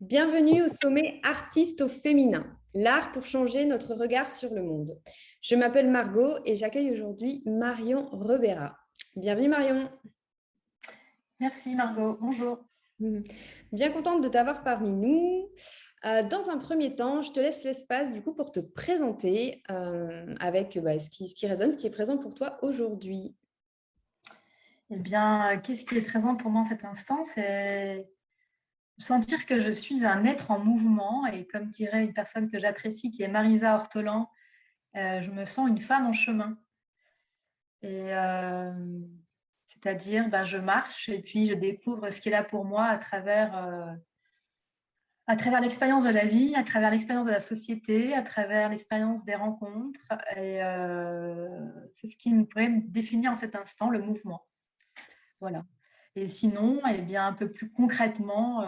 Bienvenue au sommet Artistes au féminin, l'art pour changer notre regard sur le monde. Je m'appelle Margot et j'accueille aujourd'hui Marion Rebera. Bienvenue Marion. Merci Margot, bonjour. Bien contente de t'avoir parmi nous. Dans un premier temps, je te laisse l'espace du coup pour te présenter avec ce qui résonne, ce qui est présent pour toi aujourd'hui. Eh bien, qu'est-ce qui est présent pour moi en cet instant? C'est sentir que je suis un être en mouvement et comme dirait une personne que j'apprécie qui est Marisa Ortolan, je me sens une femme en chemin. Et c'est-à-dire, je marche et puis je découvre ce qui est là pour moi à travers l'expérience de la vie, à travers l'expérience de la société, à travers l'expérience des rencontres. Et c'est ce qui me pourrait me définir en cet instant, le mouvement. Voilà. Et sinon, eh bien, un peu plus concrètement,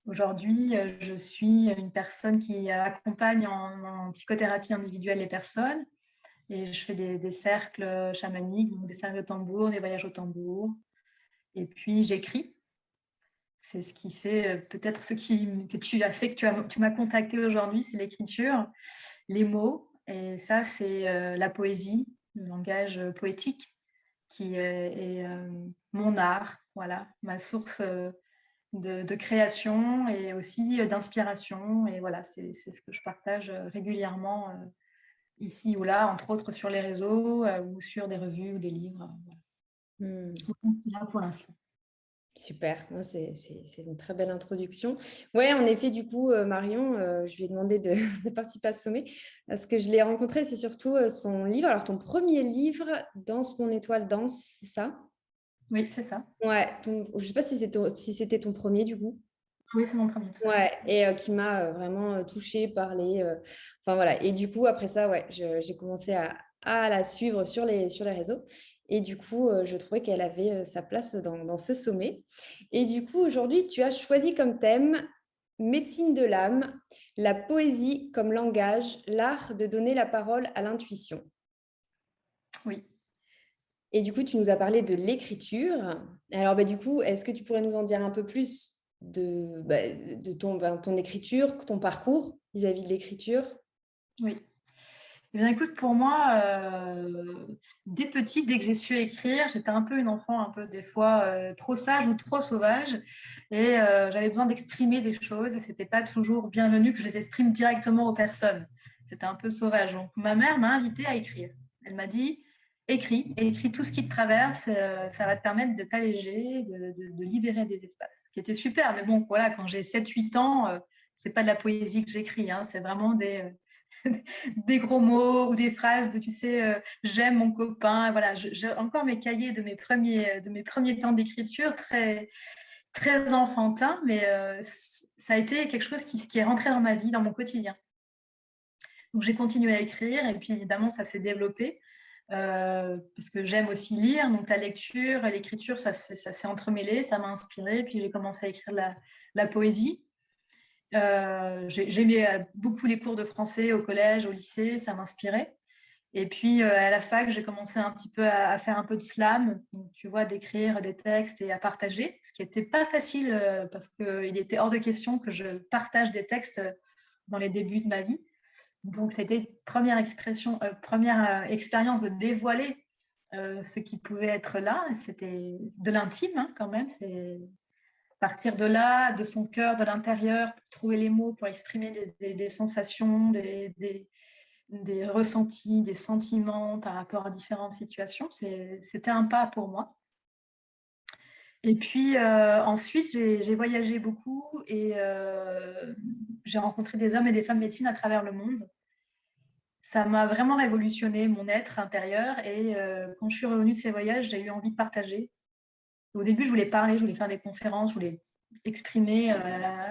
aujourd'hui, je suis une personne qui accompagne en psychothérapie individuelle les personnes et je fais des cercles chamaniques, donc des cercles de tambour, des voyages au tambour. Et puis, j'écris. C'est ce qui fait peut-être que tu as fait, que tu m'as contacté aujourd'hui, c'est l'écriture, les mots. Et ça, c'est la poésie, le langage poétique qui est mon art, voilà, ma source de création et aussi d'inspiration. Et voilà, c'est ce que je partage régulièrement ici ou là, entre autres sur les réseaux ou sur des revues ou des livres. Voilà. Hmm. Donc, c'est là pour l'instant. Super, ouais, c'est une très belle introduction. Ouais, en effet, du coup, Marion, je lui ai demandé de, de participer à ce sommet parce que je l'ai rencontré, c'est surtout son livre. Alors, ton premier livre, Danse mon étoile danse, c'est ça? Oui, c'est ça. Ouais, je ne sais pas si c'était ton premier, du coup. Oui, c'est mon premier, tout à fait. Ouais, et qui m'a vraiment touchée par enfin voilà, et du coup, après ça, ouais, j'ai commencé à la suivre sur les réseaux. Et du coup, je trouvais qu'elle avait sa place dans ce sommet. Et du coup, aujourd'hui, tu as choisi comme thème médecine de l'âme, la poésie comme langage, l'art de donner la parole à l'intuition. Oui. Et du coup, tu nous as parlé de l'écriture. Alors, du coup, est-ce que tu pourrais nous en dire un peu plus de ton écriture, ton parcours vis-à-vis de l'écriture? Oui. Eh bien, écoute, pour moi, dès petite, dès que j'ai su écrire, j'étais un peu une enfant, un peu des fois trop sage ou trop sauvage. Et j'avais besoin d'exprimer des choses et c'était pas toujours bienvenu que je les exprime directement aux personnes. C'était un peu sauvage. Donc, ma mère m'a invitée à écrire. Elle m'a dit, écris tout ce qui te traverse, ça va te permettre de t'alléger, de libérer des espaces. Ce qui était super. Mais bon, voilà, quand j'ai 7 8 ans, c'est pas de la poésie que j'écris, hein, c'est vraiment des gros mots ou des phrases de, tu sais, j'aime mon copain. Voilà, j'ai encore mes cahiers de mes premiers temps d'écriture très, très enfantins, mais ça a été quelque chose qui est rentré dans ma vie, dans mon quotidien. Donc j'ai continué à écrire et puis évidemment ça s'est développé parce que j'aime aussi lire. Donc la lecture et l'écriture, ça s'est entremêlé, ça m'a inspirée. Puis j'ai commencé à écrire la poésie. J'aimais beaucoup les cours de français au collège, au lycée, ça m'inspirait. Et puis à la fac, j'ai commencé un petit peu à faire un peu de slam, donc, tu vois, d'écrire des textes et à partager, ce qui n'était pas facile parce qu'il était hors de question que je partage des textes dans les débuts de ma vie. Donc, c'était une première expérience de dévoiler ce qui pouvait être là. C'était de l'intime hein, quand même. C'est partir de là, de son cœur, de l'intérieur, pour trouver les mots, pour exprimer des sensations, des ressentis, des sentiments par rapport à différentes situations. C'était un pas pour moi. Et puis ensuite, j'ai voyagé beaucoup et j'ai rencontré des hommes et des femmes médecine à travers le monde. Ça m'a vraiment révolutionné mon être intérieur et quand je suis revenue de ces voyages, j'ai eu envie de partager. Au début, je voulais parler, je voulais faire des conférences, je voulais exprimer,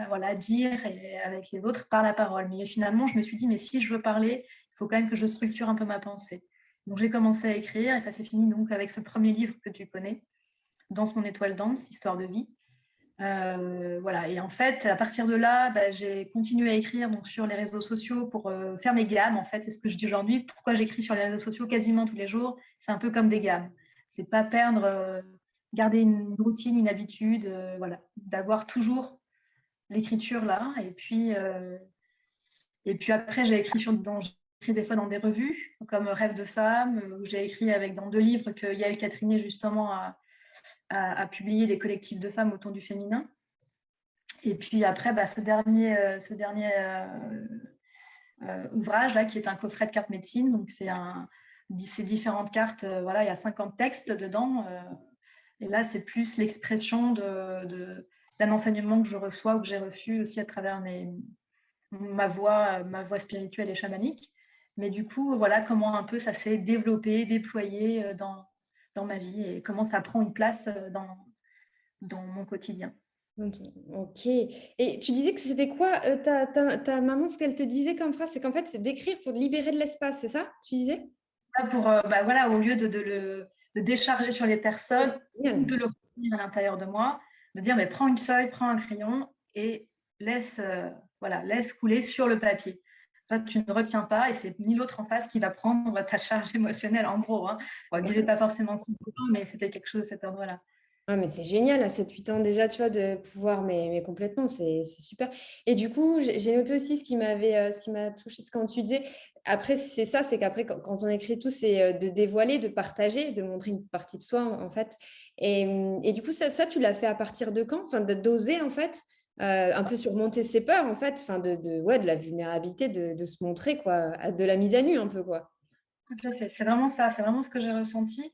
voilà, dire avec les autres par la parole. Mais finalement, je me suis dit, mais si je veux parler, il faut quand même que je structure un peu ma pensée. Donc, j'ai commencé à écrire et ça s'est fini donc avec ce premier livre que tu connais, Danse mon étoile danse, Histoire de vie. Voilà. Et en fait, à partir de là, j'ai continué à écrire donc, sur les réseaux sociaux pour faire mes gammes. En fait, c'est ce que je dis aujourd'hui. Pourquoi j'écris sur les réseaux sociaux quasiment tous les jours? C'est un peu comme des gammes. C'est pas perdre, garder une routine, une habitude, voilà, d'avoir toujours l'écriture là. Et puis après, j'ai écrit des fois dans des revues, comme Rêve de femme, où j'ai écrit dans 2 livres que Yael Catrinet, justement, a publié, des collectifs de femmes autour du féminin. Et puis après, ce dernier ouvrage, là, qui est un coffret de cartes médecine. Donc, ces différentes cartes, voilà, il y a 50 textes dedans. Et là, c'est plus l'expression d'un enseignement que je reçois ou que j'ai reçu aussi à travers ma voix spirituelle et chamanique. Mais du coup, voilà comment un peu ça s'est développé, déployé dans ma vie et comment ça prend une place dans mon quotidien. Ok. Et tu disais que c'était quoi ta maman, ce qu'elle te disait comme phrase, c'est qu'en fait, c'est d'écrire pour libérer de l'espace, c'est ça? Tu disais? Voilà, au lieu de le décharger sur les personnes ou Génial. de le retenir à l'intérieur de moi, de dire mais prends une feuille, prends un crayon et laisse couler sur le papier. Toi, tu ne retiens pas et c'est ni l'autre en face qui va prendre ta charge émotionnelle, en gros. Hein. Bon, elle ne disait pas forcément si, mais c'était quelque chose de cet ordre-là. Ah, mais c'est génial, à 7-8 ans déjà, tu vois, de pouvoir, mais complètement, c'est super. Et du coup, j'ai noté aussi ce qui m'a touché, ce quand tu disais, après, c'est ça, c'est qu'après, quand on écrit tout, c'est de dévoiler, de partager, de montrer une partie de soi, en fait. Et du coup, ça, tu l'as fait à partir de quand? Enfin, d'oser, en fait, un peu surmonter ses peurs, en fait, enfin, ouais, de la vulnérabilité, de se montrer, quoi, de la mise à nu, un peu, quoi. Tout à fait. C'est vraiment ça, c'est vraiment ce que j'ai ressenti.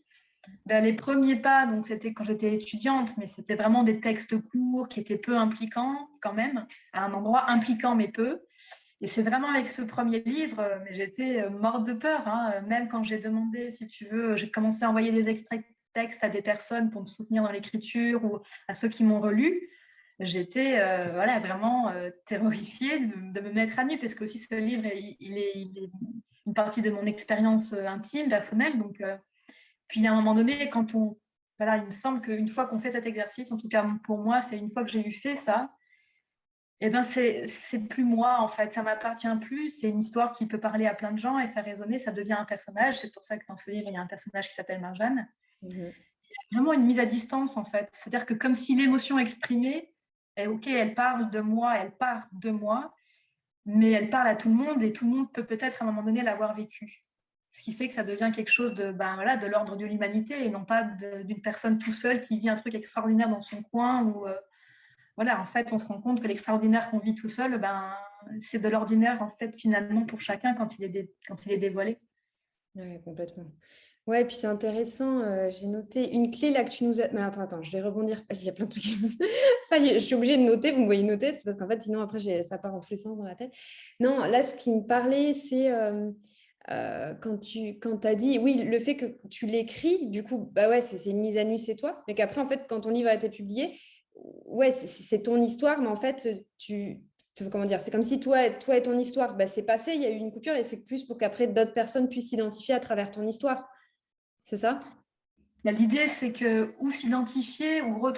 Les premiers pas, donc c'était quand j'étais étudiante, mais c'était vraiment des textes courts qui étaient peu impliquants quand même, à un endroit impliquant mais peu. Et c'est vraiment avec ce premier livre, mais j'étais morte de peur. Hein. Même quand j'ai demandé, si tu veux, j'ai commencé à envoyer des extraits de textes à des personnes pour me soutenir dans l'écriture ou à ceux qui m'ont relu. J'étais voilà, vraiment terrorifiée de me mettre à nu parce que aussi ce livre, il est une partie de mon expérience intime, personnelle. Donc, puis à un moment donné, voilà, il me semble qu'une fois qu'on fait cet exercice, en tout cas pour moi, c'est une fois que j'ai eu fait ça, eh ben c'est plus moi en fait, ça m'appartient plus. C'est une histoire qui peut parler à plein de gens et faire résonner. Ça devient un personnage. C'est pour ça que dans ce livre, il y a un personnage qui s'appelle Marjane. Mhm. Vraiment une mise à distance en fait. C'est-à-dire que comme si l'émotion exprimée, ok, elle parle de moi, elle part de moi, mais elle parle à tout le monde et tout le monde peut peut-être à un moment donné l'avoir vécu. Ce qui fait que ça devient quelque chose voilà, de l'ordre de l'humanité et non pas d'une personne tout seule qui vit un truc extraordinaire dans son coin. Voilà, en fait, on se rend compte que l'extraordinaire qu'on vit tout seul, c'est de l'ordinaire en fait finalement pour chacun quand quand il est dévoilé. Ouais, complètement. Ouais, puis c'est intéressant. J'ai noté une clé là que tu nous as. Mais attends, je vais rebondir. Parce qu'il y a plein de trucs. Ça y est, je suis obligée de noter. Vous me voyez noter, c'est parce qu'en fait, sinon, après, ça part en tous les sens dans la tête. Non, là, ce qui me parlait, c'est quand as dit, oui, le fait que tu l'écris, du coup, bah ouais, c'est une mise à nu, c'est toi. Mais qu'après, en fait, quand ton livre a été publié, ouais, c'est ton histoire, mais en fait, comment dire, c'est comme si toi et ton histoire, bah, c'est passé, il y a eu une coupure et c'est plus pour qu'après d'autres personnes puissent s'identifier à travers ton histoire. C'est ça? L'idée, c'est que ou s'identifier ou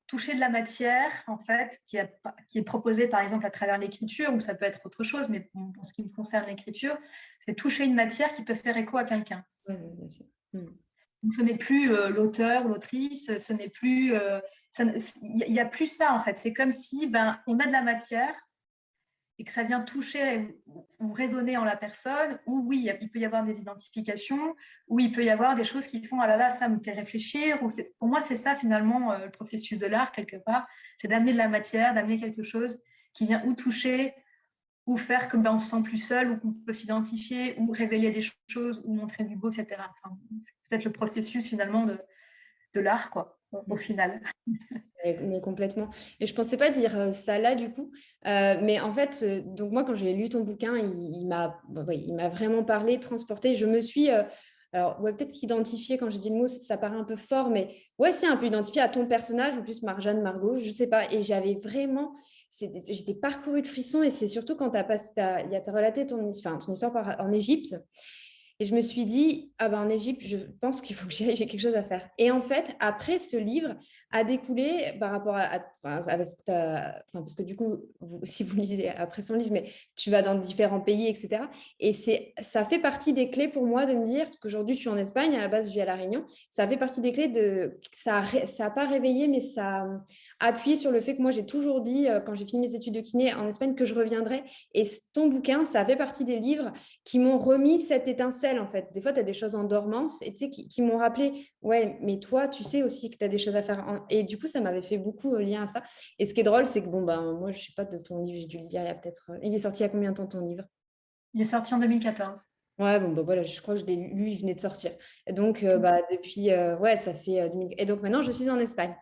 toucher de la matière, en fait, qui est proposée par exemple à travers l'écriture, ou ça peut être autre chose, mais pour ce qui me concerne l'écriture, c'est toucher une matière qui peut faire écho à quelqu'un. Ouais, bien sûr. Donc, ce n'est plus l'auteur ou l'autrice, ce n'est plus. Il n'y a plus ça, en fait. C'est comme si on a de la matière et que ça vient toucher ou résonner en la personne, ou oui, il peut y avoir des identifications, ou il peut y avoir des choses qui font, ah là là, ça me fait réfléchir. Pour moi, c'est ça finalement le processus de l'art, quelque part. C'est d'amener de la matière, d'amener quelque chose qui vient ou toucher, ou faire que on se sent plus seul, ou qu'on peut s'identifier, ou révéler des choses, ou montrer du beau, etc. Enfin, c'est peut-être le processus finalement de l'art, quoi, au final. Mais complètement. Et je pensais pas dire ça là, du coup. Mais en fait, donc moi, quand j'ai lu ton bouquin, il m'a vraiment parlé, transporté. Je me suis. Alors, ouais, peut-être qu'identifier, quand j'ai dit le mot, ça paraît un peu fort, mais ouais, c'est un peu identifié à ton personnage, en plus, Marjane, Margot, je sais pas. Et j'avais vraiment. J'étais parcourue de frissons, et c'est surtout quand tu as relaté ton histoire en Égypte. Et je me suis dit, ah ben en Égypte, je pense qu'il faut que j'y aille, j'ai quelque chose à faire. Et en fait, après ce livre a découlé par rapport parce que du coup, si vous lisez après son livre, mais tu vas dans différents pays, etc. Et ça fait partie des clés pour moi de me dire, parce qu'aujourd'hui je suis en Espagne, à la base je vis à La Réunion, ça fait partie des clés ça a pas réveillé, mais ça, appuyer sur le fait que moi, j'ai toujours dit, quand j'ai fini mes études de kiné en Espagne, que je reviendrais. Et ton bouquin, ça fait partie des livres qui m'ont remis cette étincelle, en fait. Des fois, tu as des choses en dormance et tu sais, qui m'ont rappelé, ouais, mais toi, tu sais aussi que tu as des choses à faire. Et du coup, ça m'avait fait beaucoup lien à ça. Et ce qui est drôle, c'est que, bon, ben, moi, je ne sais pas de ton livre, j'ai dû le lire il y a peut-être. Il est sorti il y a combien de temps ton livre? Il est sorti en 2014. Ouais, bon, bah voilà, je crois que je l'ai lu, il venait de sortir. Et donc, Ok. bah, depuis, ouais, ça fait 2000. Et donc maintenant, je suis en Espagne.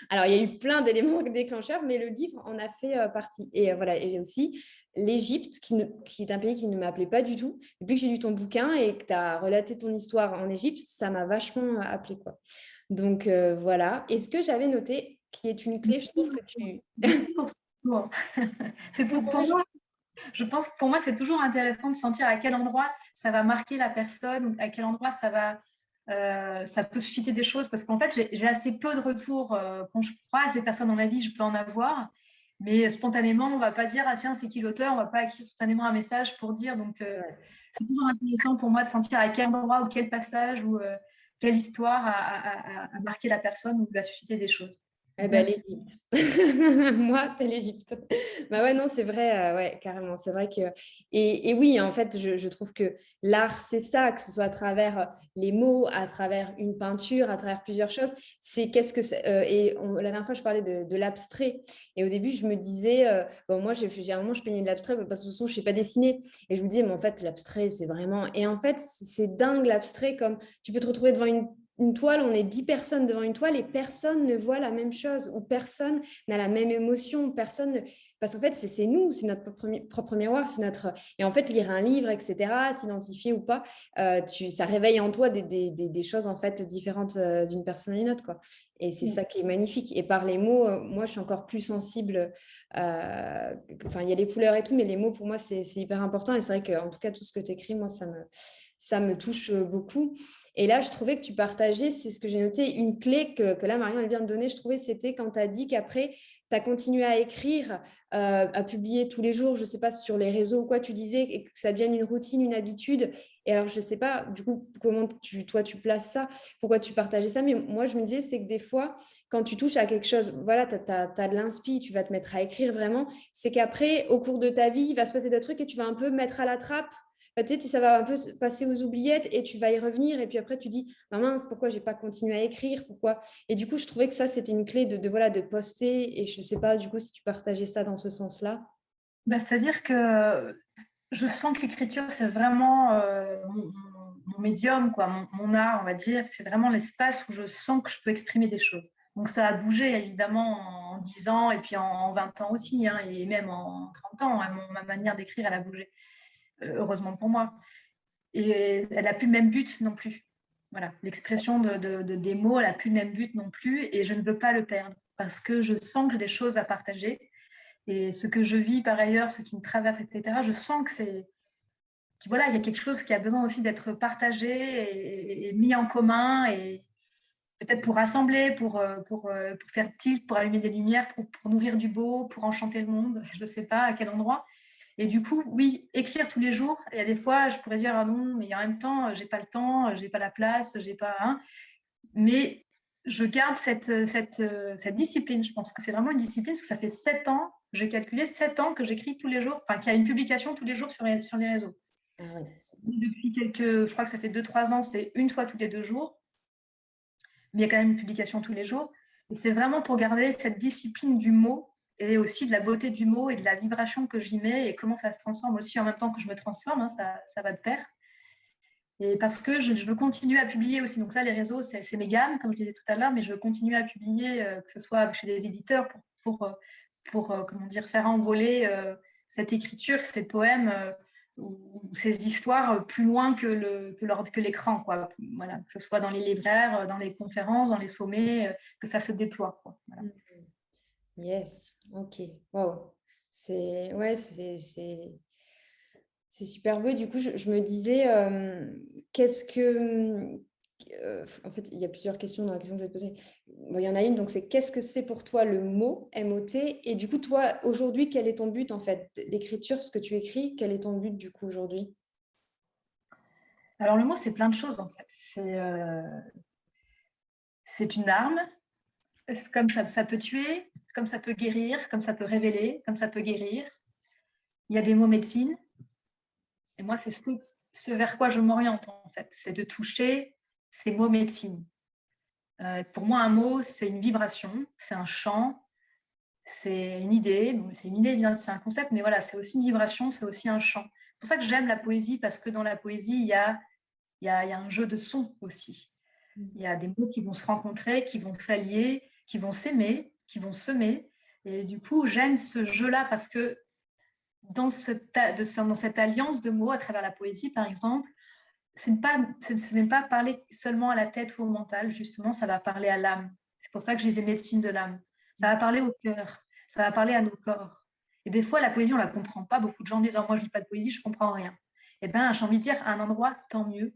Alors, il y a eu plein d'éléments déclencheurs, mais le livre en a fait partie. Et voilà, et aussi l'Égypte, qui est un pays qui ne m'appelait pas du tout. Depuis que j'ai lu ton bouquin et que tu as relaté ton histoire en Égypte, ça m'a vachement appelé, quoi. Donc, voilà. Et ce que j'avais noté, qui est une clé, je trouve Merci que beaucoup. tu... Merci pour ce tour. C'est tout pour moi. Je pense que pour moi, c'est toujours intéressant de sentir à quel endroit ça va marquer la personne, ou à quel endroit ça peut susciter des choses. Parce qu'en fait, j'ai assez peu de retours. Quand je croise des personnes dans ma vie, je peux en avoir. Mais spontanément, on ne va pas dire, ah tiens, c'est qui l'auteur? On ne va pas écrire spontanément un message pour dire. Donc, Ouais. c'est toujours intéressant pour moi de sentir à quel endroit ou quel passage ou quelle histoire a marqué la personne ou lui a suscité des choses. Eh Donc, ben, merci. l'Égypte. Moi, c'est l'Égypte. Bah ouais, non, c'est vrai, ouais, carrément. C'est vrai que. Et oui, en fait, je trouve que l'art, c'est ça, que ce soit à travers les mots, à travers une peinture, à travers plusieurs choses. C'est qu'est-ce que c'est. La dernière fois, je parlais de l'abstrait. Et au début, je me disais, bon, moi, j'ai un moment, je peignais de l'abstrait, parce que de toute façon, je ne sais pas dessiner. Et je me disais, mais en fait, l'abstrait, c'est vraiment. Et en fait, c'est dingue, l'abstrait, comme tu peux te retrouver devant une toile, on est 10 personnes devant une toile et personne ne voit la même chose ou personne n'a la même émotion, personne... Parce qu'en fait, c'est nous, c'est notre propre miroir, c'est notre... Et en fait, lire un livre, etc., s'identifier ou pas, ça réveille en toi des choses en fait différentes d'une personne à une autre, quoi. Et c'est ça qui est magnifique. Et par les mots, moi, je suis encore plus sensible. Enfin, il y a les couleurs et tout, mais les mots, pour moi, c'est hyper important. Et c'est vrai qu'en tout cas, tout ce que tu écris, moi, ça me touche beaucoup. Et là, je trouvais que tu partageais, c'est ce que j'ai noté, une clé que là, Marion, elle vient de donner, je trouvais, c'était quand tu as dit qu'après, tu as continué à écrire, à publier tous les jours, je ne sais pas, sur les réseaux ou quoi, tu disais, et que ça devienne une routine, une habitude. Et alors, je ne sais pas, du coup, comment toi, tu places ça, pourquoi tu partageais ça, mais moi, je me disais, c'est que des fois, quand tu touches à quelque chose, voilà, tu as de l'inspi, tu vas te mettre à écrire vraiment, c'est qu'après, au cours de ta vie, il va se passer des trucs et tu vas un peu mettre à la trappe. Bah, tu sais, ça va un peu passer aux oubliettes et tu vas y revenir. Et puis après, tu dis, ah mince, pourquoi j'ai pas continué à écrire? Pourquoi? Et du coup, je trouvais que ça, c'était une clé voilà, de poster. Et je ne sais pas, du coup, si tu partageais ça dans ce sens-là. Bah, c'est-à-dire que je sens que l'écriture, c'est vraiment mon médium, quoi, mon art, on va dire. C'est vraiment l'espace où je sens que je peux exprimer des choses. Donc ça a bougé évidemment en 10 ans et puis en 20 ans aussi, hein, et même en 30 ans, hein, ma manière d'écrire, elle a bougé, heureusement pour moi. Et elle n'a plus le même but non plus. Voilà, l'expression des mots, elle n'a plus le même but non plus et je ne veux pas le perdre parce que je sens que j'ai des choses à partager. Et ce que je vis par ailleurs, ce qui me traverse, etc., je sens que voilà, il y a quelque chose qui a besoin aussi d'être partagé et mis en commun et peut-être pour rassembler, pour faire tilt, pour allumer des lumières, pour nourrir du beau, pour enchanter le monde, je ne sais pas à quel endroit. Et du coup, oui, écrire tous les jours. Il y a des fois, je pourrais dire, ah non, mais en même temps, j'ai pas le temps, j'ai pas la place, j'ai pas... Hein. Mais je garde cette discipline. Je pense que c'est vraiment une discipline parce que ça fait 7 ans, j'ai calculé 7 ans que j'écris tous les jours, enfin qu'il y a une publication tous les jours sur les réseaux. Ah ouais, Depuis je crois que ça fait 2-3 ans, c'est une fois tous les 2 jours, mais il y a quand même une publication tous les jours. Et c'est vraiment pour garder cette discipline du mot et aussi de la beauté du mot et de la vibration que j'y mets et comment ça se transforme aussi en même temps que je me transforme, hein, ça va de pair. Et parce que je veux continuer à publier aussi. Donc là, les réseaux, c'est mes gammes, comme je disais tout à l'heure, mais je veux continuer à publier, que ce soit chez des éditeurs, pour comment dire, faire envoler cette écriture, ces poèmes ou ces histoires plus loin que l'écran, quoi. Voilà, que ce soit dans les libraires, dans les conférences, dans les sommets, que ça se déploie, quoi. Voilà. yes, ok. Wow. Ouais, c'est super beau. Du coup, je me disais, qu'est-ce que... en fait, il y a plusieurs questions dans la question que je vais te poser. Bon, il y en a une, donc c'est qu'est-ce que c'est pour toi le mot, M-O-T? Et du coup, toi, aujourd'hui, quel est ton but en fait? L'écriture, ce que tu écris, quel est ton but du coup aujourd'hui? Alors le mot, c'est plein de choses en fait. C'est une arme, Comme ça peut tuer, comme ça peut guérir, comme ça peut révéler, comme ça peut guérir. Il y a des mots médecine. Et moi, c'est ce vers quoi je m'oriente, en fait. C'est de toucher ces mots médecine. Pour moi, un mot, c'est une vibration, c'est un chant, c'est une idée. C'est une idée, c'est un concept, mais voilà, c'est aussi une vibration, c'est aussi un chant. C'est pour ça que j'aime la poésie, parce que dans la poésie, il y a un jeu de sons aussi. Il y a des mots qui vont se rencontrer, qui vont s'allier, qui vont s'aimer, qui vont semer. Et du coup, j'aime ce jeu-là parce que dans cette alliance de mots à travers la poésie, par exemple, ce n'est pas parler seulement à la tête ou au mental, justement, ça va parler à l'âme. C'est pour ça que je disais médecine de l'âme. Ça va parler au cœur, ça va parler à nos corps. Et des fois, la poésie, on ne la comprend pas. Beaucoup de gens disent, oh, moi, je ne lis pas de poésie, je ne comprends rien. Eh bien, j'ai envie de dire, à un endroit, tant mieux.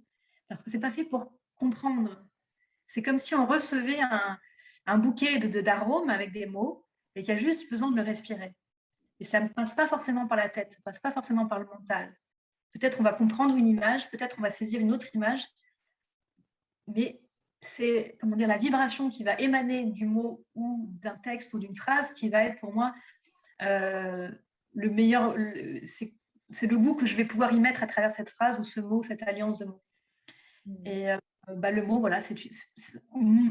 Parce que ce n'est pas fait pour comprendre. C'est comme si on recevait un bouquet d'arômes avec des mots et qu'il y a juste besoin de le respirer. Et ça ne passe pas forcément par la tête, ça ne passe pas forcément par le mental. Peut-être on va comprendre une image, peut-être on va saisir une autre image, mais c'est, comment dire, la vibration qui va émaner du mot ou d'un texte ou d'une phrase qui va être pour moi euh, le meilleur. C'est le goût que je vais pouvoir y mettre à travers cette phrase ou ce mot, cette alliance de mots. Et le mot, voilà,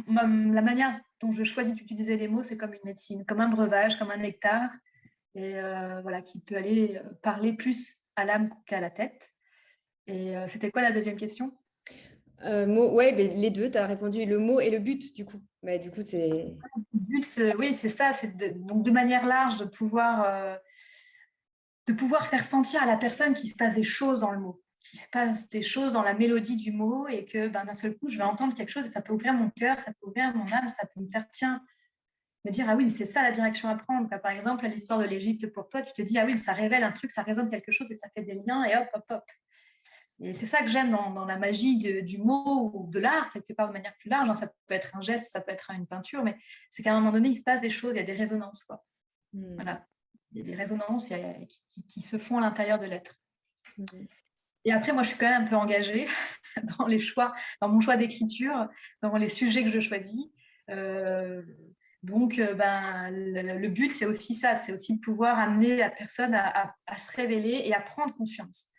la manière dont je choisis d'utiliser les mots, c'est comme une médecine, comme un breuvage, comme un nectar, et voilà, qui peut aller parler plus à l'âme qu'à la tête. Et c'était quoi la deuxième question? Ouais, mais les deux, tu as répondu le mot et le but, du coup. Mais du coup, c'est... Le but, oui, c'est ça, c'est donc de manière large de pouvoir faire sentir à la personne qu'il se passe des choses dans le mot, qu'il se passe des choses dans la mélodie du mot et que d'un seul coup, je vais entendre quelque chose et ça peut ouvrir mon cœur, ça peut ouvrir mon âme, ça peut me faire, tiens, me dire, ah oui, mais c'est ça la direction à prendre. Par exemple, l'histoire de l'Égypte pour toi, tu te dis, ah oui, mais ça révèle un truc, ça résonne quelque chose et ça fait des liens et hop, hop, hop. Et c'est ça que j'aime dans la magie du mot ou de l'art, quelque part de manière plus large. Ça peut être un geste, ça peut être une peinture, mais c'est qu'à un moment donné, il se passe des choses, il y a des résonances. Quoi. Voilà. Il y a des résonances qui se font à l'intérieur de l'être. Et après, moi, je suis quand même un peu engagée dans les choix, dans mon choix d'écriture, dans les sujets que je choisis. Donc, le but, c'est aussi ça, c'est aussi de pouvoir amener la personne à se révéler et à prendre conscience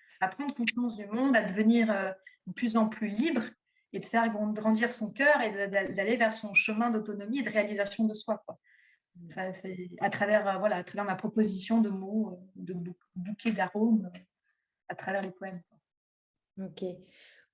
du monde, à devenir de plus en plus libre et de faire grandir son cœur et d'aller vers son chemin d'autonomie et de réalisation de soi. Quoi. Ça, c'est à travers ma proposition de mots, de bouquets d'arômes, à travers les poèmes. Ok.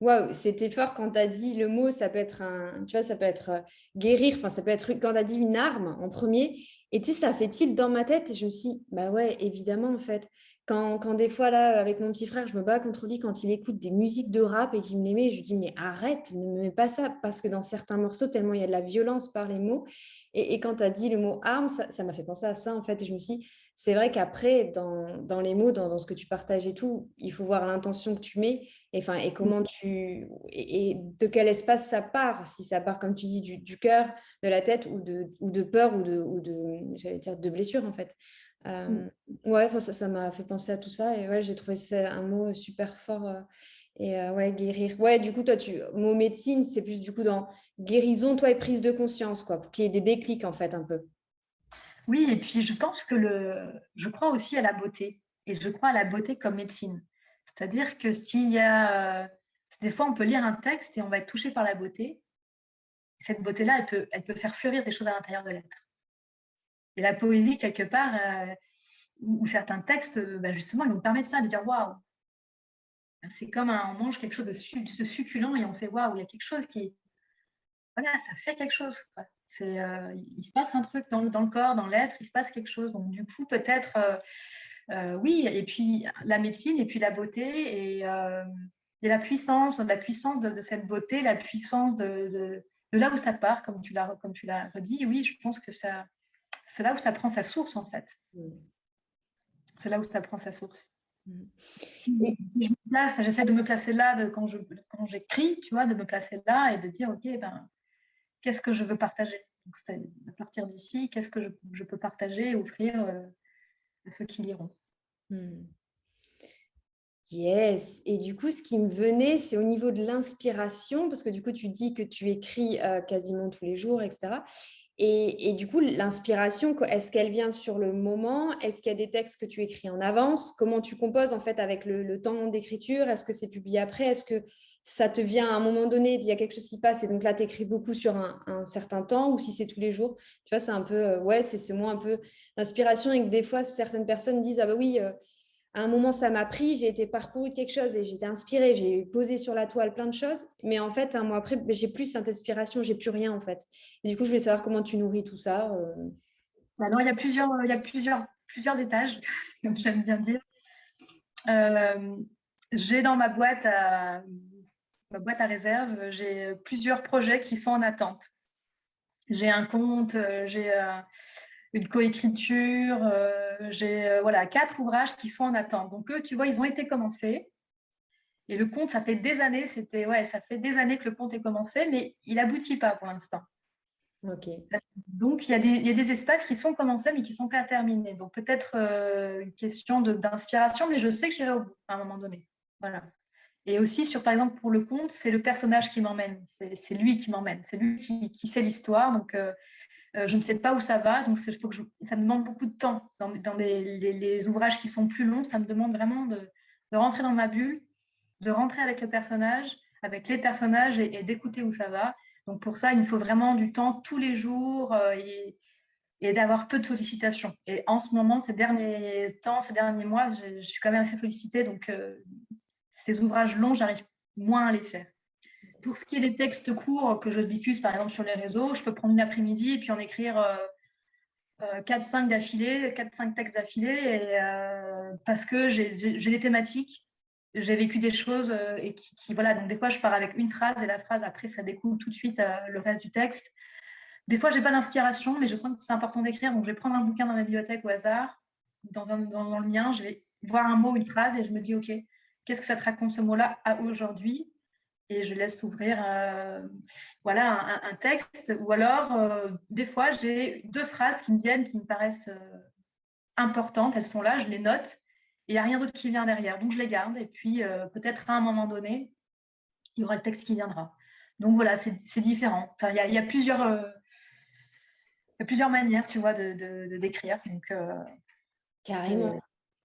Waouh, c'était fort quand tu as dit le mot, ça peut être un, tu vois, ça peut être guérir, enfin, ça peut être quand tu as dit une arme en premier. Et tu sais, ça fait tilt dans ma tête et je me suis dit, bah ouais, évidemment, en fait. Quand des fois, là, avec mon petit frère, je me bats contre lui quand il écoute des musiques de rap et qu'il me les met, je lui dis, mais arrête, ne me mets pas ça, parce que dans certains morceaux, tellement il y a de la violence par les mots. Et quand tu as dit le mot arme, ça m'a fait penser à ça, en fait. Et je me suis dit, c'est vrai qu'après, dans les mots, dans ce que tu partages et tout, il faut voir l'intention que tu mets. Et comment et de quel espace ça part, si ça part, comme tu dis, du cœur, de la tête ou de peur j'allais dire, de blessure, en fait. Ouais, enfin, ça m'a fait penser à tout ça. Et ouais, j'ai trouvé ça un mot super fort. Ouais, guérir. Ouais, du coup, toi, mot médecine, c'est plus du coup dans guérison, toi, et prise de conscience, quoi, pour qu'il y ait des déclics, en fait, un peu. Oui, et puis je pense que je crois aussi à la beauté, et je crois à la beauté comme médecine. C'est-à-dire que des fois, on peut lire un texte et on va être touché par la beauté. Cette beauté-là, elle peut faire fleurir des choses à l'intérieur de l'être. Et la poésie, quelque part, ou certains textes, justement, ils nous permettent ça, de dire waouh, c'est comme on mange quelque chose de succulent et on fait waouh, il y a quelque chose voilà, ça fait quelque chose. Quoi. Il se passe un truc dans le corps, dans l'être, il se passe quelque chose. Donc, du coup, peut-être, oui, et puis la médecine, et puis la beauté, et la puissance de cette beauté, la puissance de là où ça part, comme tu l'as redit. Oui, je pense que c'est là où ça prend sa source, en fait. C'est là où ça prend sa source. Si je me place, j'essaie de me placer là quand j'écris, tu vois, de me placer là et de dire, OK, ben, qu'est-ce que je veux partager? Donc, à partir d'ici, qu'est-ce que je peux partager et offrir à ceux qui liront? Yes. Et du coup, ce qui me venait, c'est au niveau de l'inspiration, parce que du coup, tu dis que tu écris quasiment tous les jours, etc. Et du coup, l'inspiration, est-ce qu'elle vient sur le moment? Est-ce qu'il y a des textes que tu écris en avance? Comment tu composes en fait avec le temps d'écriture? Est-ce que c'est publié après? Est-ce que ça te vient à un moment donné, il y a quelque chose qui passe et donc là, tu écris beaucoup sur un certain temps ou si c'est tous les jours? Tu vois, c'est un peu, ouais, c'est moi un peu l'inspiration et que des fois, certaines personnes disent, ah bah oui, à un moment, ça m'a pris, j'ai été parcouru quelque chose et j'étais inspirée, j'ai posé sur la toile plein de choses. Mais en fait, un mois après, j'ai plus cette inspiration, j'ai plus rien en fait. Et du coup, je voulais savoir comment tu nourris tout ça. Bah non, il y a plusieurs étages, comme j'aime bien dire. Euh, j'ai dans ma boîte à réserve, j'ai plusieurs projets qui sont en attente. J'ai un compte, j'ai une coécriture, j'ai voilà, 4 ouvrages qui sont en attente. Donc eux, tu vois, ils ont été commencés. Et le compte, ça fait des années que le compte est commencé, mais il aboutit pas pour l'instant. Ok. Donc il y a des espaces qui sont commencés, mais qui sont pas terminés. Donc peut-être une question d'inspiration, mais je sais que j'irai au bout à un moment donné. Voilà. Et aussi, par exemple, pour le conte, c'est le personnage qui m'emmène. C'est lui qui m'emmène. C'est lui qui fait l'histoire. Donc, je ne sais pas où ça va. Donc, ça me demande beaucoup de temps. Dans les ouvrages qui sont plus longs, ça me demande vraiment de rentrer dans ma bulle, de rentrer avec le personnage, avec les personnages et d'écouter où ça va. Donc, pour ça, il me faut vraiment du temps tous les jours et d'avoir peu de sollicitations. Et en ce moment, ces derniers temps, ces derniers mois, je suis quand même assez sollicitée. Donc, ces ouvrages longs, j'arrive moins à les faire. Pour ce qui est des textes courts que je diffuse par exemple sur les réseaux, je peux prendre une après-midi et puis en écrire 4-5 d'affilée, 4-5 textes d'affilée parce que j'ai des thématiques, j'ai vécu des choses et voilà, donc des fois je pars avec une phrase et la phrase après ça découle tout de suite le reste du texte. Des fois j'ai pas d'inspiration mais je sens que c'est important d'écrire donc je vais prendre un bouquin dans ma bibliothèque au hasard, dans le mien, je vais voir un mot, une phrase et je me dis ok, qu'est-ce que ça te raconte ce mot-là à aujourd'hui et je laisse s'ouvrir voilà, un texte. Ou alors, des fois, j'ai 2 phrases qui me viennent, qui me paraissent importantes. Elles sont là, je les note. Et il n'y a rien d'autre qui vient derrière. Donc, je les garde. Et puis, peut-être à un moment donné, il y aura le texte qui viendra. Donc, voilà, c'est différent. Enfin, il y a plusieurs manières, tu vois, de d'écrire. Donc, Carrément.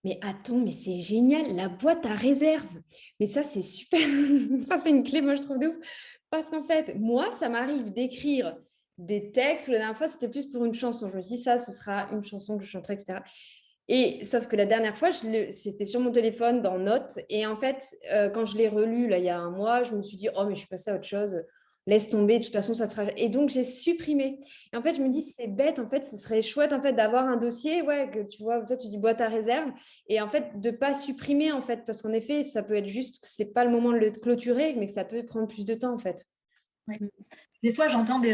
Mais attends, mais c'est génial, la boîte à réserve. Mais ça, c'est super. Ça, c'est une clé, moi, je trouve de ouf. Parce qu'en fait, moi, ça m'arrive d'écrire des textes. Ou la dernière fois, c'était plus pour une chanson. Je me suis dit, ça, ce sera une chanson que je chanterai, etc. Et sauf que la dernière fois, c'était sur mon téléphone dans Notes. Et en fait, quand je l'ai relu, là, il y a un mois, je me suis dit, oh, mais je suis passée à autre chose. Laisse tomber, de toute façon, ça sera. Et donc, j'ai supprimé. Et en fait, je me dis, c'est bête, en fait, ce serait chouette, en fait, d'avoir un dossier, ouais, que tu vois, toi, tu dis boîte à réserve. Et en fait, de ne pas supprimer, en fait, parce qu'en effet, ça peut être juste que ce n'est pas le moment de le clôturer, mais que ça peut prendre plus de temps, en fait. oui. Des fois, j'entends des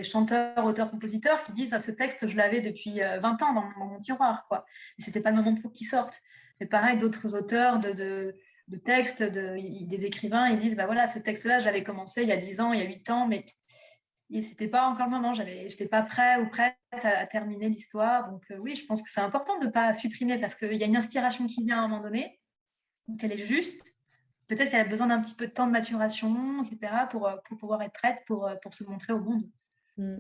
chanteurs, auteurs, compositeurs qui disent ah, ce texte, je l'avais depuis 20 ans dans mon tiroir, quoi. Et c'était pas le moment pour qu'il sorte. Mais pareil, d'autres auteurs de textes, des écrivains, ils disent bah voilà, ce texte-là, j'avais commencé il y a 10 ans, il y a 8 ans, mais c'était pas encore le moment. J'étais pas prêt ou prête à terminer l'histoire. Donc oui, je pense que c'est important de ne pas supprimer parce qu'il y a une inspiration qui vient à un moment donné, donc elle est juste. Peut-être qu'elle a besoin d'un petit peu de temps de maturation, etc., pour pouvoir être prête pour se montrer au monde. Mm.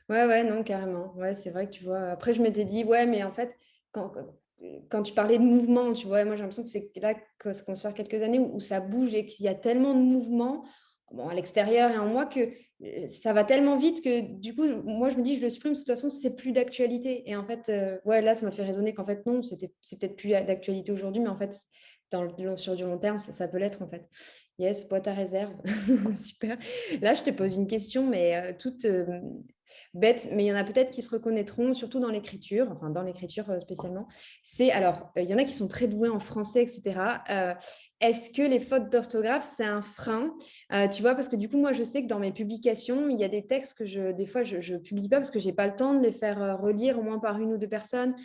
Ouais, ouais, non, carrément. Ouais, c'est vrai que tu vois. Après, je m'étais dit, ouais, mais en fait, quand tu parlais de mouvement, tu vois, moi j'ai l'impression que c'est là que ça commence à faire quelques années où ça bouge et qu'il y a tellement de mouvements, bon, à l'extérieur et en moi, que ça va tellement vite que du coup, moi je me dis, je le supprime, de toute façon, c'est plus d'actualité. Et en fait, ouais, là, ça m'a fait raisonner qu'en fait, non, c'est peut-être plus d'actualité aujourd'hui, mais en fait, sur du long terme, ça peut l'être en fait. Yes, boîte à réserve. Super. Là, je te pose une question, mais toute bête, mais il y en a peut-être qui se reconnaîtront, surtout dans l'écriture, enfin dans l'écriture spécialement. Alors, il y en a qui sont très doués en français, etc. Est-ce que les fautes d'orthographe, c'est un frein? Tu vois, parce que du coup, moi, je sais que dans mes publications, il y a des textes que des fois, je ne publie pas parce que je n'ai pas le temps de les faire relire au moins par une ou deux personnes,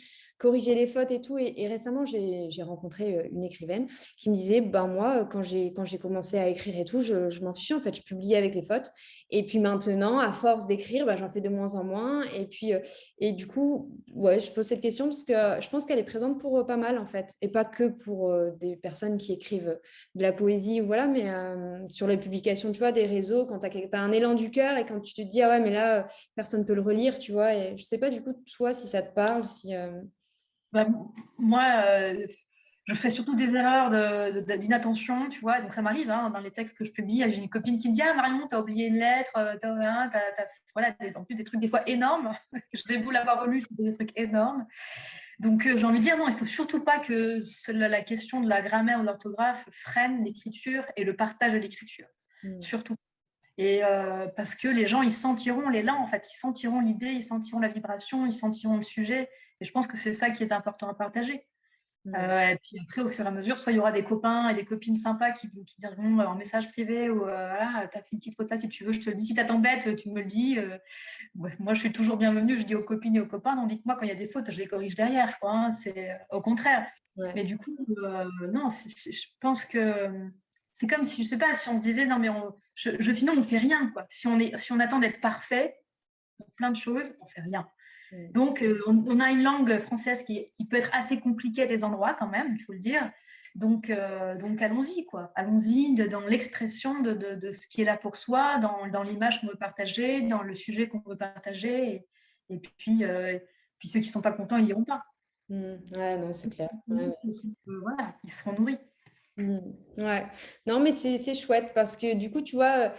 corriger les fautes et tout. Et récemment, j'ai rencontré une écrivaine qui me disait, ben moi, quand j'ai commencé à écrire et tout, je m'en fichais en fait, je publiais avec les fautes. Et puis maintenant, à force d'écrire, ben, j'en fais de moins en moins. Et puis, et du coup, ouais, je pose cette question parce que je pense qu'elle est présente pour pas mal en fait, et pas que pour des personnes qui écrivent de la poésie ou voilà, mais sur les publications, tu vois, des réseaux, quand tu as, un élan du cœur et quand tu te dis, ah ouais, mais là, personne ne peut le relire, tu vois. Et je sais pas du coup, toi, si ça te parle, si. Bah, moi, je fais surtout des erreurs d'inattention, tu vois. Donc, ça m'arrive hein, dans les textes que je publie. J'ai une copine qui me dit: Ah, Marion, t'as oublié une lettre, voilà, en plus des trucs des fois énormes. Je déboule l'avoir relu, c'est des trucs énormes. Donc, j'ai envie de dire, non, il ne faut surtout pas que la question de la grammaire ou de l'orthographe freine l'écriture et le partage de l'écriture. Surtout. Et parce que les gens, ils sentiront l'élan, en fait. Ils sentiront l'idée, ils sentiront la vibration, ils sentiront le sujet. Et je pense que c'est ça qui est important à partager. Et puis après, au fur et à mesure, soit il y aura des copains et des copines sympas qui diront en message privé ou voilà, t'as fait une petite faute là, si tu veux, je te le dis. Si ça t'embête, tu me le dis. Moi, je suis toujours bienvenue. Je dis aux copines et aux copains, non, dites-moi quand il y a des fautes, je les corrige derrière, quoi, hein, c'est au contraire. Ouais. Mais du coup, non, je pense que c'est comme si, je sais pas, si on se disait, non, mais finalement, on fait rien, quoi. Si on attend d'être parfait pour plein de choses, on fait rien. Donc, on a une langue française qui peut être assez compliquée à des endroits quand même, il faut le dire. Donc allons-y, quoi. Allons-y dans l'expression de ce qui est là pour soi, dans l'image qu'on veut partager, dans le sujet qu'on veut partager. Et puis ceux qui ne sont pas contents, ils n'iront pas. Ouais, non, c'est clair. Voilà, ils seront nourris. Ouais, non, mais c'est chouette parce que du coup, tu vois,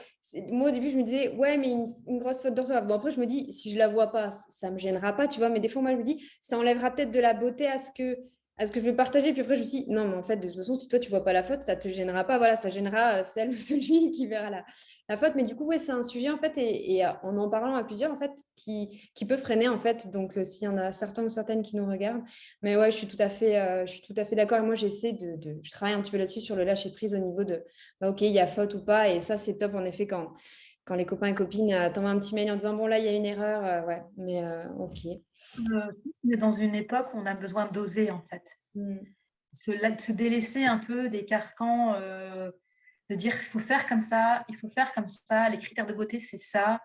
moi au début, je me disais, ouais, mais une grosse faute d'orthographe. Bon, après, je me dis, si je la vois pas, ça me gênera pas, tu vois, mais des fois, moi, je me dis, ça enlèvera peut-être de la beauté à ce que je veux partager. Puis après, je me dis, non, mais en fait, de toute façon, si toi, tu vois pas la faute, ça te gênera pas. Voilà, ça gênera celle ou celui qui verra la faute. Mais du coup, ouais, c'est un sujet, en fait, et en parlant à plusieurs, en fait, qui peut freiner, en fait. Donc, s'il y en a certains ou certaines qui nous regardent. Mais ouais, je suis tout à fait d'accord. Et moi, je travaille un petit peu là-dessus sur le lâcher prise au niveau de, bah, OK, il y a faute ou pas. Et ça, c'est top, en effet, quand les copains et copines t'envoient un petit mail en disant, bon, là, il y a une erreur. Ouais, mais OK. On est dans une époque où on a besoin d'oser, en fait. Se délaisser un peu des carcans, de dire, il faut faire comme ça, il faut faire comme ça, les critères de beauté, c'est ça.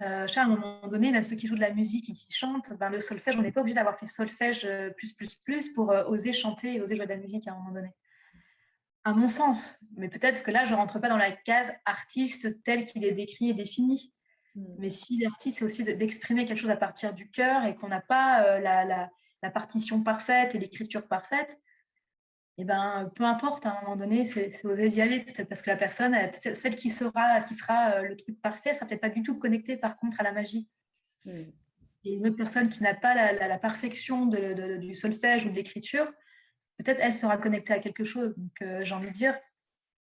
À un moment donné, même ceux qui jouent de la musique et qui chantent, ben, le solfège, on n'est pas obligé d'avoir fait solfège plus pour oser chanter et oser jouer de la musique à un moment donné. À mon sens. Mais peut-être que là, je ne rentre pas dans la case artiste tel qu'il est décrit et défini. Mais si l'artiste, c'est aussi d'exprimer quelque chose à partir du cœur et qu'on n'a pas la partition parfaite et l'écriture parfaite, et ben, peu importe, à un moment donné, c'est oser y aller, peut-être parce que la personne, peut-être celle qui fera le truc parfait, sera peut-être pas du tout connectée par contre à la magie. Et une autre personne qui n'a pas la perfection du solfège ou de l'écriture, peut-être elle sera connectée à quelque chose. Donc j'ai envie de dire,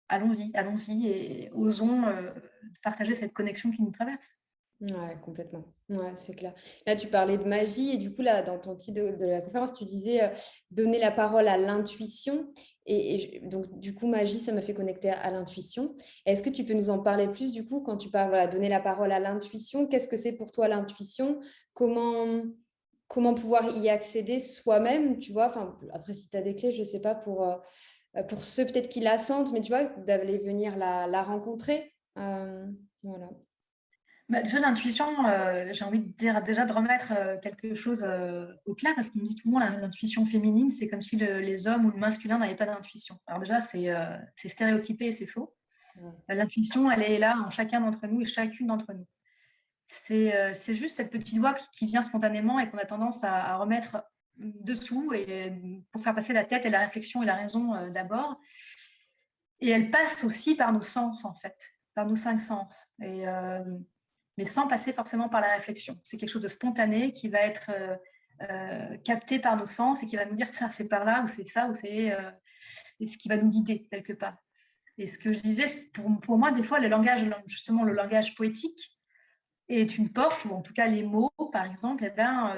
allons-y et osons partager cette connexion qui nous traverse. Ouais, complètement. Ouais, c'est clair. Là, tu parlais de magie et du coup, là, dans ton titre de la conférence, tu disais donner la parole à l'intuition. Donc, du coup, magie, ça m'a fait connecter à l'intuition. Est-ce que tu peux nous en parler plus, du coup, quand tu parles, voilà, donner la parole à l'intuition? Qu'est-ce que c'est pour toi l'intuition? Comment pouvoir y accéder soi-même, tu vois? Enfin, après, si tu as des clés, je ne sais pas, pour ceux peut-être qui la sentent, mais tu vois, d'aller venir la rencontrer. Voilà. Bah, déjà, l'intuition, j'ai envie de dire déjà de remettre quelque chose au clair, parce qu'on me dit souvent l'intuition féminine, c'est comme si les hommes ou le masculin n'avaient pas d'intuition. Alors déjà, c'est stéréotypé et c'est faux. L'intuition, elle est là en chacun d'entre nous et chacune d'entre nous. C'est juste cette petite voix qui vient spontanément et qu'on a tendance à remettre dessous et pour faire passer la tête et la réflexion et la raison d'abord. Et elle passe aussi par nos sens, en fait, par nos 5 sens. Mais sans passer forcément par la réflexion. C'est quelque chose de spontané qui va être capté par nos sens et qui va nous dire que ça, c'est par là, ou c'est ça, ou c'est et ce qui va nous guider quelque part. Et ce que je disais, pour moi, des fois, justement, le langage poétique est une porte, ou en tout cas les mots, par exemple,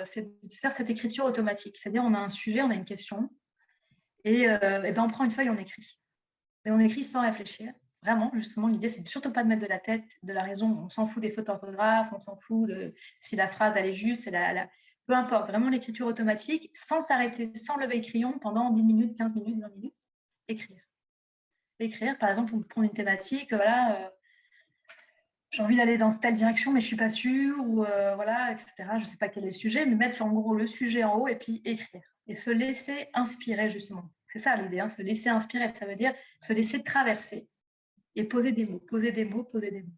c'est de faire cette écriture automatique. C'est-à-dire, on a un sujet, on a une question, et ben, on prend une feuille, on écrit. Et on écrit sans réfléchir. Vraiment, justement, l'idée, c'est surtout pas de mettre de la tête, de la raison. On s'en fout des fautes d'orthographe, on s'en fout de si la phrase, elle est juste. peu importe, vraiment l'écriture automatique, sans s'arrêter, sans lever le crayon pendant 10 minutes, 15 minutes, 20 minutes, écrire. Écrire, par exemple, on prend une thématique, voilà, j'ai envie d'aller dans telle direction, mais je ne suis pas sûre, ou voilà, etc. Je ne sais pas quel est le sujet, mais mettre en gros le sujet en haut et puis écrire. Et se laisser inspirer, justement. C'est ça l'idée, hein, se laisser inspirer. Ça veut dire se laisser traverser et poser des mots, poser des mots, poser des mots.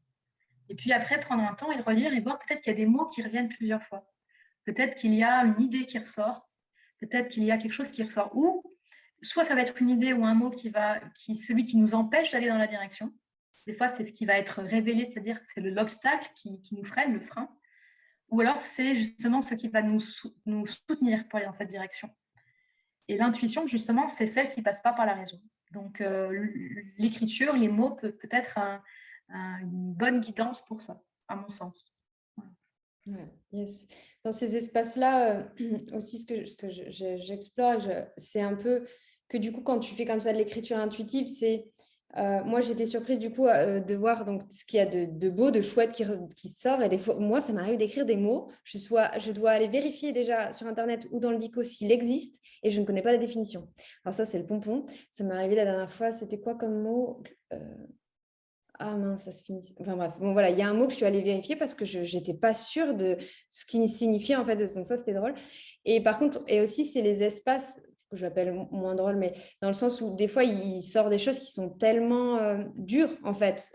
Et puis après, prendre un temps et relire et voir peut-être qu'il y a des mots qui reviennent plusieurs fois. Peut-être qu'il y a une idée qui ressort. Peut-être qu'il y a quelque chose qui ressort. Ou soit ça va être une idée ou un mot celui qui nous empêche d'aller dans la direction. Des fois, c'est ce qui va être révélé, c'est-à-dire que c'est l'obstacle qui nous freine, le frein. Ou alors, c'est justement ce qui va nous soutenir pour aller dans cette direction. Et l'intuition, justement, c'est celle qui ne passe pas par la raison. Donc, l'écriture, les mots peut être une bonne guidance pour ça, à mon sens. Ouais, yes. Dans ces espaces-là, aussi, ce que j'explore, c'est un peu que du coup, quand tu fais comme ça de l'écriture intuitive, c'est... moi, j'étais surprise du coup de voir donc, ce qu'il y a de beau, de chouette qui sort. Et des fois, moi, ça m'arrive d'écrire des mots. Je dois aller vérifier déjà sur Internet ou dans le dico s'il existe et je ne connais pas la définition. Alors ça, c'est le pompon. Ça m'est arrivé la dernière fois. C'était quoi comme mot? Ah mince, ça se finit. Enfin bref, bon voilà, il y a un mot que je suis allée vérifier parce que je n'étais pas sûre de ce qui signifiait en fait. Donc ça, c'était drôle. Et par contre, et aussi, c'est les espaces que j'appelle moins drôles, mais dans le sens où des fois, il sort des choses qui sont tellement dures en fait.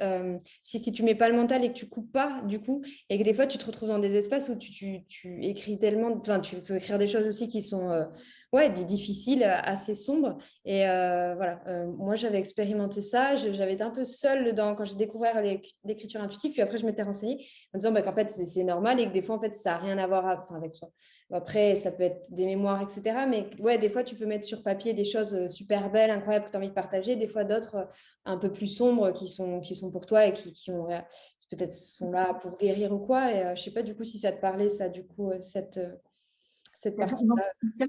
Si tu mets pas le mental et que tu coupes pas du coup, et que des fois, tu te retrouves dans des espaces où tu écris tellement, enfin, tu peux écrire des choses aussi qui sont ouais, difficiles, assez sombres. Et voilà, moi j'avais expérimenté ça, j'avais été un peu seule quand j'ai découvert l'écriture intuitive, puis après je m'étais renseignée en disant qu'en fait c'est normal et que des fois en fait ça n'a rien à voir enfin, avec soi. Après ça peut être des mémoires, etc. Mais ouais, des fois tu peux mettre sur papier des choses super belles, incroyables que tu as envie de partager, des fois d'autres un peu plus sombres qui sont pour toi et qui ont peut-être sont là pour guérir ou quoi. Et je sais pas du coup si ça te parlait ça du coup cette partie. Donc,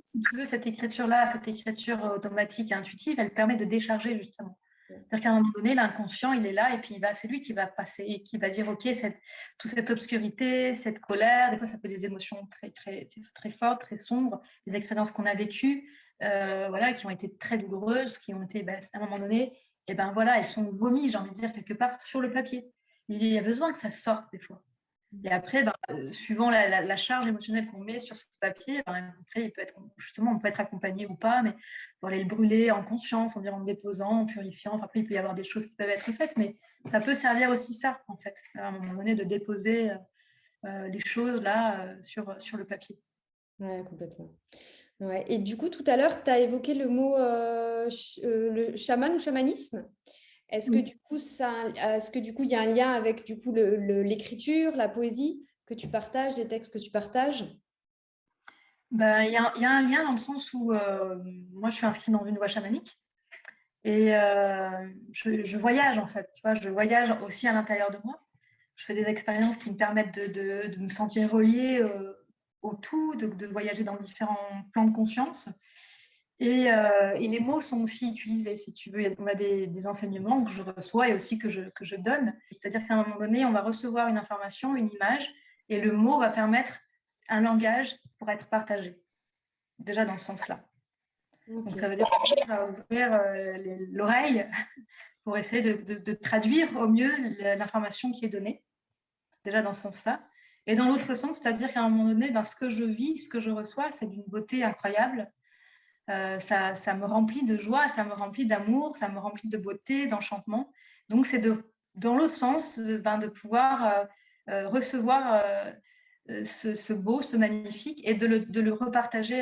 si tu veux, cette écriture-là, cette écriture automatique et intuitive, elle permet de décharger justement. C'est-à-dire qu'à un moment donné, l'inconscient, il est là et puis c'est lui qui va passer et qui va dire, OK, toute cette obscurité, cette colère, des fois ça peut être des émotions très, très, très fortes, très sombres, des expériences qu'on a vécues, voilà, qui ont été très douloureuses, qui ont été, à un moment donné, et ben voilà, elles sont vomies, j'ai envie de dire, quelque part sur le papier. Il y a besoin que ça sorte des fois. Et après, suivant la charge émotionnelle qu'on met sur ce papier, après, on peut être accompagné ou pas, mais pour aller le brûler en conscience, en déposant, en purifiant. Après, il peut y avoir des choses qui peuvent être faites, mais ça peut servir aussi ça, en fait, à un moment donné, de déposer les choses là sur le papier. Ouais, complètement. Ouais. Et du coup, tout à l'heure, tu as évoqué le mot le chaman ou chamanisme. Est-ce que Oui. du coup, il y a un lien avec du coup l'écriture, la poésie que tu partages, les textes que tu partages? Il y a un lien dans le sens où moi, je suis inscrite dans une voie chamanique et je voyage, en fait. Tu vois, je voyage aussi à l'intérieur de moi. Je fais des expériences qui me permettent de me sentir reliée au tout, de voyager dans différents plans de conscience. Et les mots sont aussi utilisés, si tu veux. On a des enseignements que je reçois et aussi que je donne. C'est-à-dire qu'à un moment donné, on va recevoir une information, une image, et le mot va permettre un langage pour être partagé. Déjà dans ce sens-là. Okay. Donc ça veut dire qu'on va ouvrir l'oreille pour essayer de traduire au mieux l'information qui est donnée. Déjà dans ce sens-là. Et dans l'autre sens, c'est-à-dire qu'à un moment donné, ce que je vis, ce que je reçois, c'est d'une beauté incroyable. Ça me remplit de joie, ça me remplit d'amour, ça me remplit de beauté, d'enchantement. Donc, c'est dans l'autre sens de pouvoir recevoir ce beau, ce magnifique et de le repartager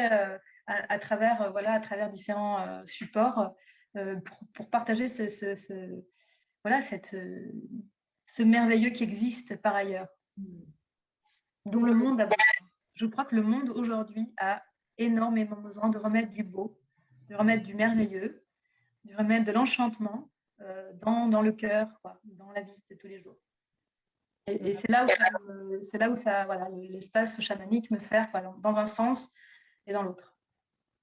à travers, à travers différents supports pour partager ce merveilleux qui existe par ailleurs, dont le monde a besoin. Je crois que le monde aujourd'hui a énormément besoin de remettre du beau, de remettre du merveilleux, de remettre de l'enchantement dans le cœur, dans la vie de tous les jours. Et c'est là où l'espace chamanique me sert dans un sens et dans l'autre.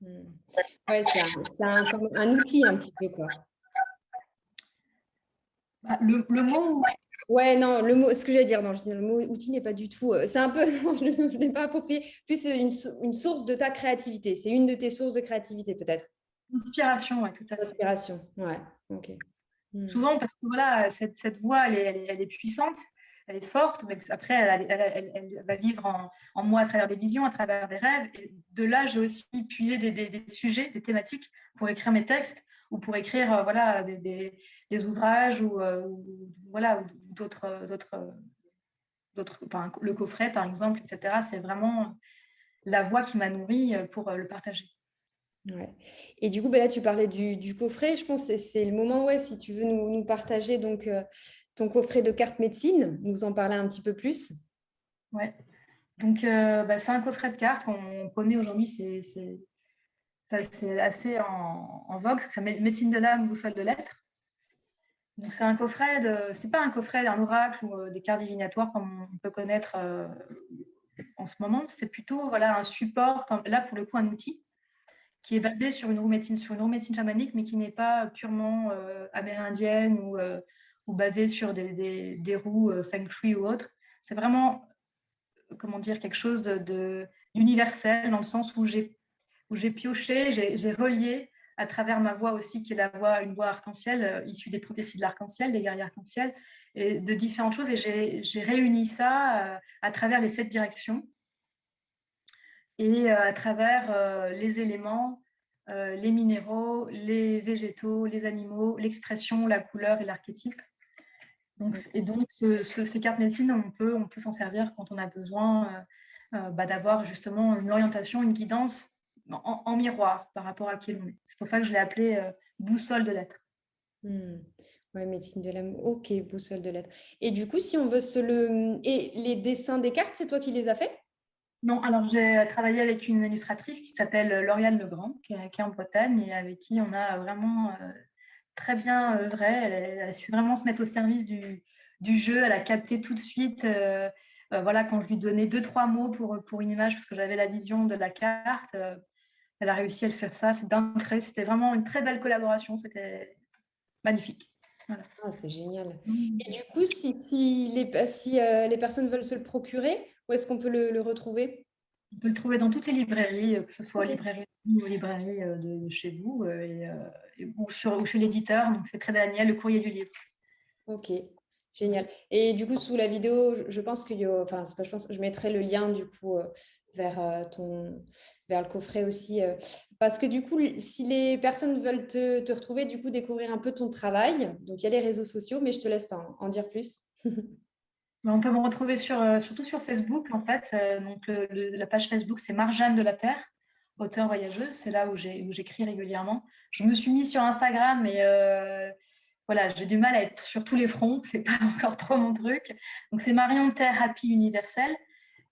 Ouais, c'est un outil un petit peu, quoi. Le mot Ouais, non, le mot, ce que j'allais dire, non, je dis, le mot outil n'est pas du tout. C'est un peu, non, je ne l'ai pas approprié. Plus une source de ta créativité. C'est une de tes sources de créativité, peut-être. Inspiration, ouais, tout à fait. Inspiration. Ouais, ok. Hmm. Souvent, parce que voilà, cette voix, elle est puissante, elle est forte, mais après, elle va vivre en moi à travers des visions, à travers des rêves. Et de là, j'ai aussi puisé des sujets, des thématiques pour écrire mes textes ou pour écrire voilà, des ouvrages ou, voilà, ou d'autres, enfin, le coffret, par exemple, etc. C'est vraiment la voix qui m'a nourrie pour le partager. Ouais. Et du coup, ben là, tu parlais du coffret. Je pense que c'est le moment, ouais, si tu veux nous partager donc, ton coffret de cartes médecine, nous en parler un petit peu plus. Ouais. Donc, c'est un coffret de cartes qu'on connaît aujourd'hui, c'est assez en vogue, c'est Médecine de l'âme, boussole de l'être. Donc, c'est un coffret c'est pas un coffret d'un oracle ou des cartes divinatoires comme on peut connaître en ce moment. C'est plutôt voilà, un support, là pour le coup, un outil qui est basé sur une roue médecine chamanique, mais qui n'est pas purement amérindienne ou basée sur des roues feng shui ou autre. C'est vraiment, comment dire, quelque chose d'universel dans le sens où j'ai pioché, j'ai relié à travers ma voix aussi, qui est une voix arc-en-ciel, issue des prophéties de l'arc-en-ciel, des guerriers arc-en-ciel, et de différentes choses. Et j'ai réuni ça à travers les 7 directions et à travers les éléments, les minéraux, les végétaux, les animaux, l'expression, la couleur et l'archétype. Donc, ces cartes médecine, on peut s'en servir quand on a besoin d'avoir justement une orientation, une guidance en miroir par rapport à qui l'on est. C'est pour ça que je l'ai appelé boussole de l'être. Hmm. Ouais, médecine de l'âme. Ok, boussole de lettres. Et du coup, si on veut se le... Et les dessins des cartes, c'est toi qui les as fait? Non, alors j'ai travaillé avec une illustratrice qui s'appelle Lauriane Legrand, qui est en Bretagne et avec qui on a vraiment très bien œuvré. Elle a su vraiment se mettre au service du jeu. Elle a capté tout de suite, voilà, quand je lui donnais 2, 3 mots pour une image, parce que j'avais la vision de la carte, elle a réussi à le faire ça. C'est d'un trait. C'était vraiment une très belle collaboration. C'était magnifique. Voilà. Ah, c'est génial. Mm. Et du coup, si les personnes veulent se le procurer, où est-ce qu'on peut le retrouver? On peut le trouver dans toutes les librairies, que ce soit aux Ok. librairies ou aux librairies de chez vous ou chez l'éditeur. Donc, c'est Très Daniel, le courrier du livre. Ok, génial. Et du coup, sous la vidéo, je pense qu'il y a, enfin, c'est pas, je pense, je mettrai le lien du coup vers vers le coffret aussi, parce que du coup, si les personnes veulent te retrouver, du coup, découvrir un peu ton travail, donc il y a les réseaux sociaux, mais je te laisse en dire plus. Mais on peut me retrouver surtout sur Facebook, en fait. Donc, la page Facebook, c'est Marjane de la Terre, auteure voyageuse. C'est là où j'écris régulièrement. Je me suis mise sur Instagram, mais voilà, j'ai du mal à être sur tous les fronts. C'est pas encore trop mon truc. Donc, c'est Marion Terre Happy Universel.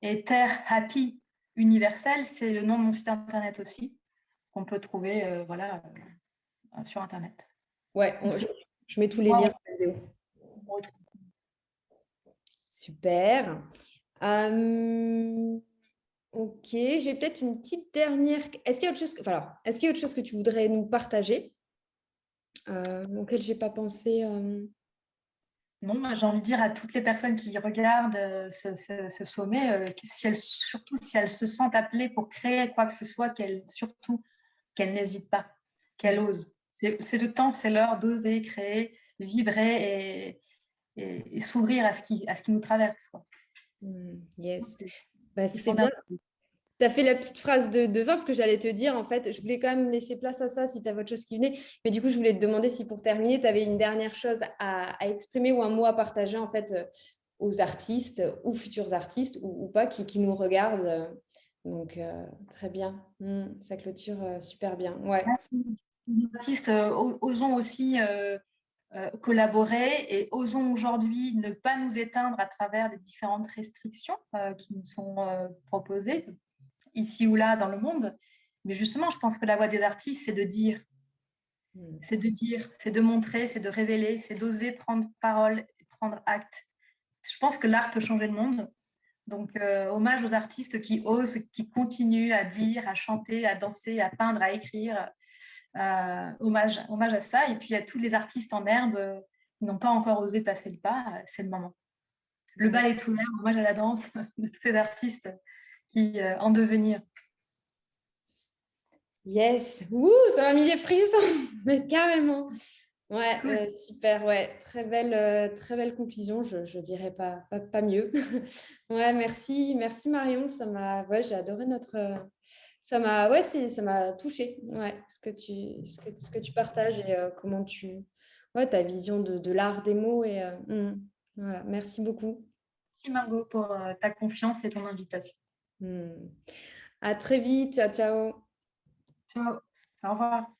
Et Terre Happy Universel, c'est le nom de mon site internet aussi, qu'on peut trouver voilà, sur Internet. Ouais, Donc, je mets tous les liens moi, dans la vidéo. on me retrouve. Super. Euh, ok, j'ai peut-être une petite dernière. Est-ce qu'il y a autre chose enfin, alors, est-ce qu'il y a autre chose que tu voudrais nous partager, auquel j'ai pas pensé Non, moi, j'ai envie de dire à toutes les personnes qui regardent ce sommet, surtout si elles se sentent appelées pour créer quoi que ce soit, surtout qu'elles n'hésitent pas, qu'elles osent. C'est le temps, c'est l'heure d'oser créer, vibrer et s'ouvrir à ce qui nous traverse, quoi. Yes. C'est Bah, c'est c'est bien. fondamental. Tu as fait la petite phrase de fin parce que j'allais te dire, en fait, je voulais quand même laisser place à ça si tu avais autre chose qui venait. Mais du coup, je voulais te demander si pour terminer, tu avais une dernière chose à exprimer ou un mot à partager en fait aux artistes ou futurs artistes ou pas qui nous regardent. Donc, très bien. Ça clôture super bien. Ouais. Les artistes, osons aussi collaborer et osons aujourd'hui ne pas nous éteindre à travers les différentes restrictions qui nous sont proposées ici ou là dans le monde. Mais justement, je pense que la voix des artistes, Mm. c'est de montrer, c'est de révéler, c'est d'oser prendre parole, prendre acte. Je pense que l'art peut changer le monde. Donc, hommage aux artistes qui osent, qui continuent à dire, à chanter, à danser, à peindre, à écrire. Hommage à ça. Et puis à tous les artistes en herbe n'ont pas encore osé passer le pas, c'est le moment. Le bal est ouvert, hommage à la danse de tous ces artistes qui en devenir. Yes, ouh, ça m'a mis des frissons, mais carrément. Ouais, Cool. super, ouais, très belle conclusion, je dirais pas mieux. Ouais, merci Marion, ouais, j'ai adoré ouais, ça m'a touchée, ouais, ce que tu partages et ouais, ta vision de l'art des mots voilà, merci beaucoup. Merci Margot pour ta confiance et ton invitation. Hmm. À très vite, ciao, ciao. Ciao, au revoir.